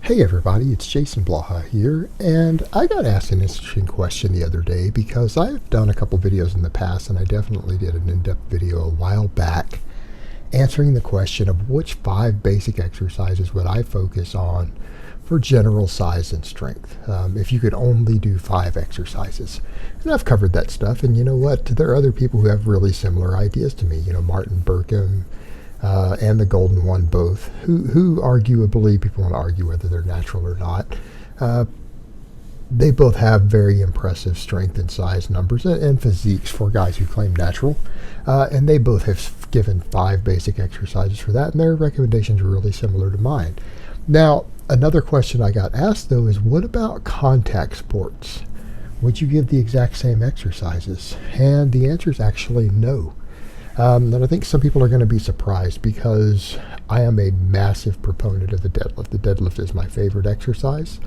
Hey everybody, it's Jason Blaha here, and I got asked an interesting question the other day because I've done a couple videos in the past, and I definitely did an in-depth video a while back answering the question of which 5 basic exercises would I focus on for general size and strength, if you could only do 5 exercises. And I've covered that stuff, and you know what, there are other people who have really similar ideas to me. Martin Burkham, and the Golden One both, who arguably, people want to argue whether they're natural or not. They both have very impressive strength and size numbers and physiques for guys who claim natural. And they both have given 5 basic exercises for that, and their recommendations are really similar to mine. Now, another question I got asked, though, is what about contact sports? Would you give the exact same exercises? And the answer is actually no. And I think some people are going to be surprised because I am a massive proponent of the deadlift. The deadlift is my favorite exercise.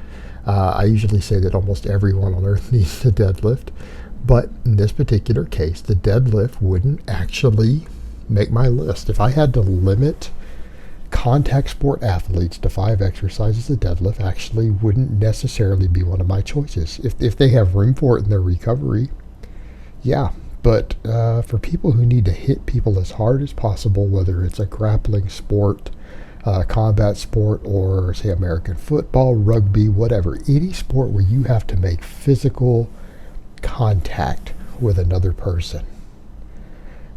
I usually say that almost everyone on earth needs to deadlift, but in this particular case, the deadlift wouldn't actually make my list. If I had to limit contact sport athletes to 5 exercises, the deadlift actually wouldn't necessarily be one of my choices. If they have room for it in their recovery, yeah. But for people who need to hit people as hard as possible, whether it's a grappling sport, combat sport, or say American football, rugby, whatever, any sport where you have to make physical contact with another person,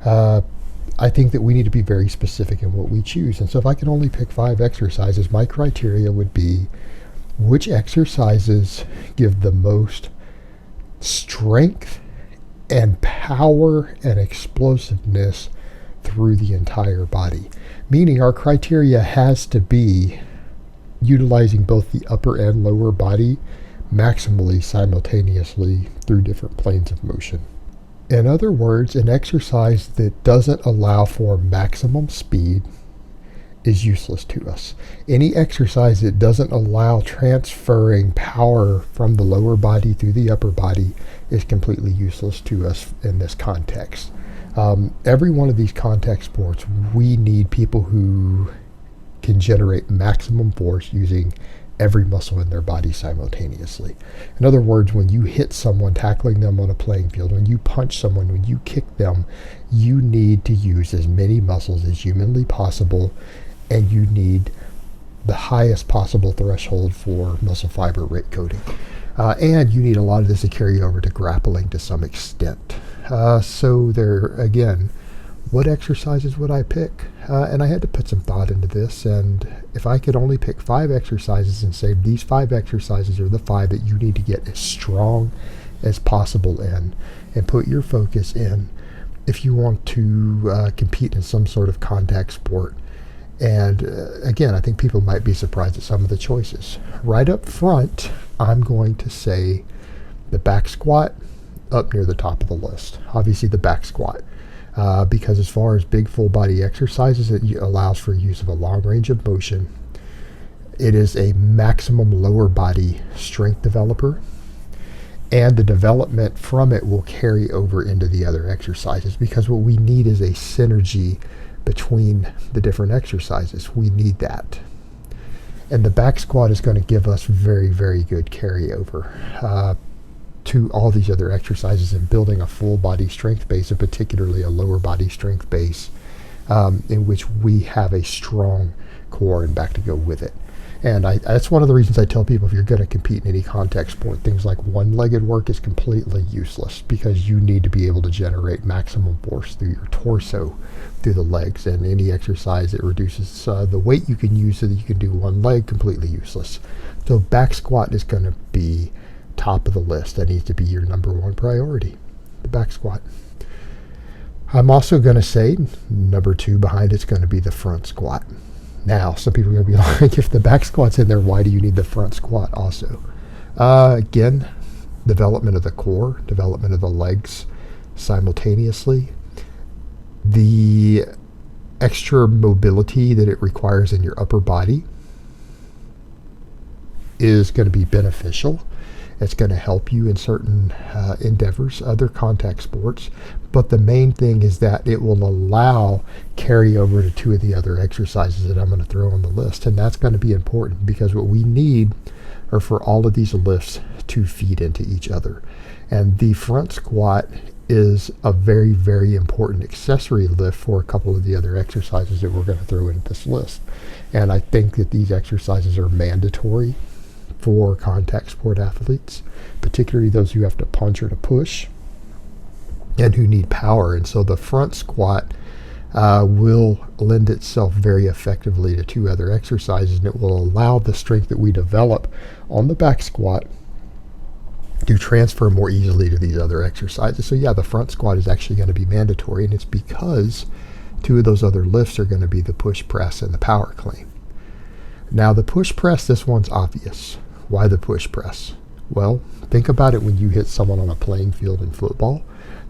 I think that we need to be very specific in what we choose. And so if I can only pick 5 exercises, my criteria would be which exercises give the most strength and power and explosiveness through the entire body. Meaning our criteria has to be utilizing both the upper and lower body maximally simultaneously through different planes of motion. In other words, an exercise that doesn't allow for maximum speed is useless to us. Any exercise that doesn't allow transferring power from the lower body through the upper body is completely useless to us in this context. Every one of these contact sports, we need people who can generate maximum force using every muscle in their body simultaneously. In other words, when you hit someone, tackling them on a playing field, when you punch someone, when you kick them, you need to use as many muscles as humanly possible, and you need the highest possible threshold for muscle fiber rate coding. And you need a lot of this to carry over to grappling to some extent. So there, again, what exercises would I pick? And I had to put some thought into this, and if I could only pick 5 exercises and say these 5 exercises are the 5 that you need to get as strong as possible in, and put your focus in if you want to compete in some sort of contact sport. And again, I think people might be surprised at some of the choices. Right up front, I'm going to say the back squat up near the top of the list. Obviously the back squat, because as far as big full body exercises, it allows for use of a long range of motion. It is a maximum lower body strength developer, and the development from it will carry over into the other exercises, because what we need is a synergy between the different exercises. We need that. And the back squat is going to give us very, very good carryover to all these other exercises in building a full body strength base, and particularly a lower body strength base, in which we have a strong core and back to go with it. And that's one of the reasons I tell people, if you're going to compete in any contact sport, things like one-legged work is completely useless, because you need to be able to generate maximum force through your torso, through the legs, and any exercise that reduces the weight you can use so that you can do one leg, completely useless. So back squat is going to be top of the list. That needs to be your number 1 priority, the back squat. I'm also going to say number 2 behind it's going to be the front squat. Now, some people are going to be like, if the back squat's in there, why do you need the front squat also? Again, development of the core, development of the legs simultaneously. The extra mobility that it requires in your upper body is going to be beneficial. It's going to help you in certain endeavors, other contact sports. But the main thing is that it will allow carryover to two of the other exercises that I'm going to throw on the list. And that's going to be important because what we need are for all of these lifts to feed into each other. And the front squat is a very, very important accessory lift for a couple of the other exercises that we're going to throw into this list. And I think that these exercises are mandatory for contact sport athletes, particularly those who have to punch or to push and who need power. And so the front squat will lend itself very effectively to two other exercises, and it will allow the strength that we develop on the back squat to transfer more easily to these other exercises. So yeah, the front squat is actually going to be mandatory, and it's because two of those other lifts are going to be the push press and the power clean. Now the push press, this one's obvious. Why the push press? Well, think about it when you hit someone on a playing field in football,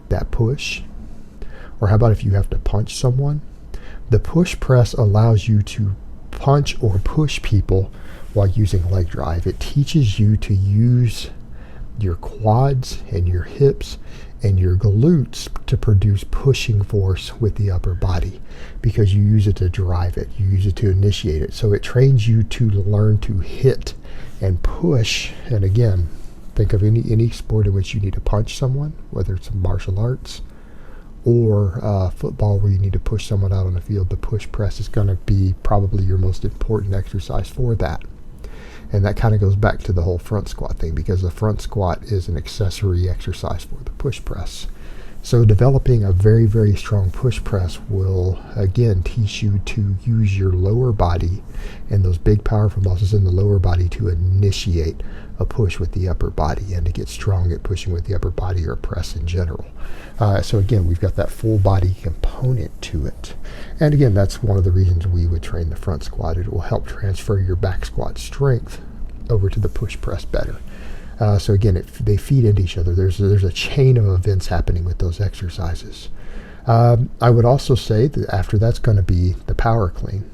that push. Or how about if you have to punch someone? The push press allows you to punch or push people while using leg drive. It teaches you to use your quads and your hips and your glutes to produce pushing force with the upper body, because you use it to drive it, you use it to initiate it. So it trains you to learn to hit and push. And again, think of any sport in which you need to punch someone, whether it's martial arts or football where you need to push someone out on the field. The push press is going to be probably your most important exercise for that. And that kind of goes back to the whole front squat thing, because the front squat is an accessory exercise for the push press. So developing a very, very strong push press will, again, teach you to use your lower body and those big powerful muscles in the lower body to initiate a push with the upper body and to get strong at pushing with the upper body or press in general. So again, we've got that full body component to it. And again, that's one of the reasons we would train the front squat. It will help transfer your back squat strength over to the push press better. So again, they feed into each other. There's a chain of events happening with those exercises. I would also say that after that's going to be the power clean.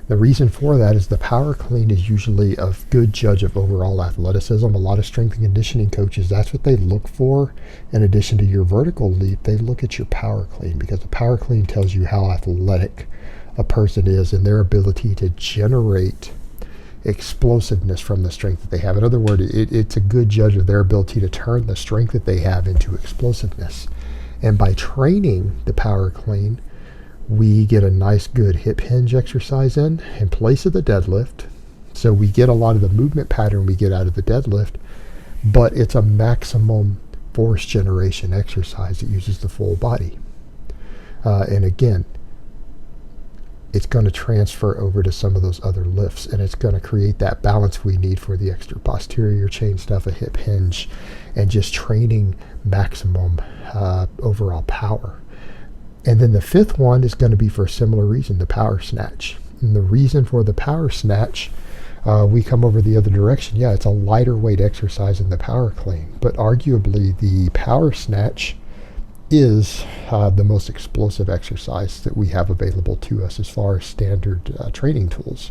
The reason for that is the power clean is usually a good judge of overall athleticism. A lot of strength and conditioning coaches, that's what they look for. In addition to your vertical leap, they look at your power clean, because the power clean tells you how athletic a person is and their ability to generate explosiveness from the strength that they have. In other words, it's a good judge of their ability to turn the strength that they have into explosiveness. And by training the power clean, we get a nice good hip hinge exercise in place of the deadlift. So we get a lot of the movement pattern we get out of the deadlift, but it's a maximum force generation exercise that uses the full body. And again, it's going to transfer over to some of those other lifts, and it's going to create that balance we need for the extra posterior chain stuff, a hip hinge, and just training maximum overall power. And then the fifth one is going to be for a similar reason, the power snatch. And the reason for the power snatch, we come over the other direction. Yeah, it's a lighter weight exercise in the power clean, but arguably the power snatch is the most explosive exercise that we have available to us as far as standard training tools.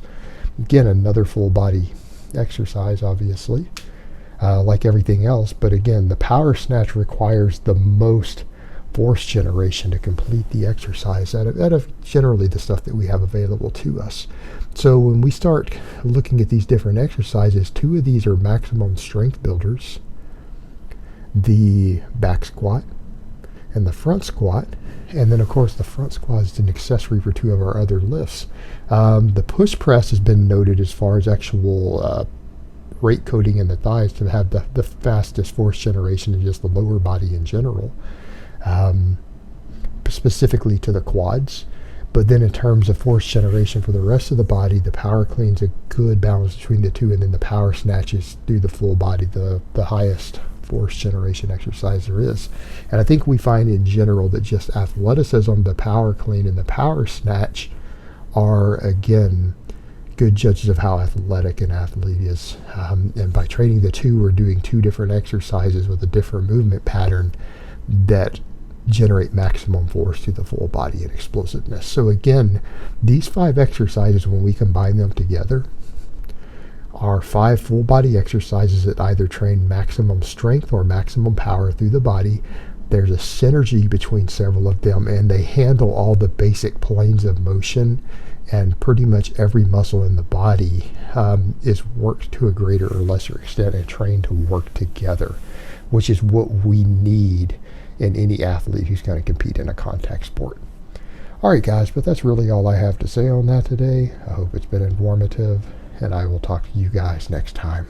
Again, another full body exercise, obviously, like everything else. But again, the power snatch requires the most force generation to complete the exercise out of generally the stuff that we have available to us. So when we start looking at these different exercises, two of these are maximum strength builders: the back squat and the front squat. And then of course the front squat is an accessory for two of our other lifts. The push press has been noted as far as actual rate coding in the thighs to have the fastest force generation in just the lower body in general, specifically to the quads. But then in terms of force generation for the rest of the body, the power clean's a good balance between the two, and then the power snatches through the full body, the highest force generation exercise there is. And I think we find in general that just athleticism, the power clean and the power snatch are, again, good judges of how athletic an athlete is. And by training the two, we're doing two different exercises with a different movement pattern that generate maximum force to the full body and explosiveness. So again, these 5 exercises, when we combine them together, are 5 full body exercises that either train maximum strength or maximum power through the body. There's a synergy between several of them, and they handle all the basic planes of motion, and pretty much every muscle in the body is worked to a greater or lesser extent and trained to work together, which is what we need in any athlete who's going to compete in a contact sport. Alright guys, but that's really all I have to say on that today. I hope it's been informative, and I will talk to you guys next time.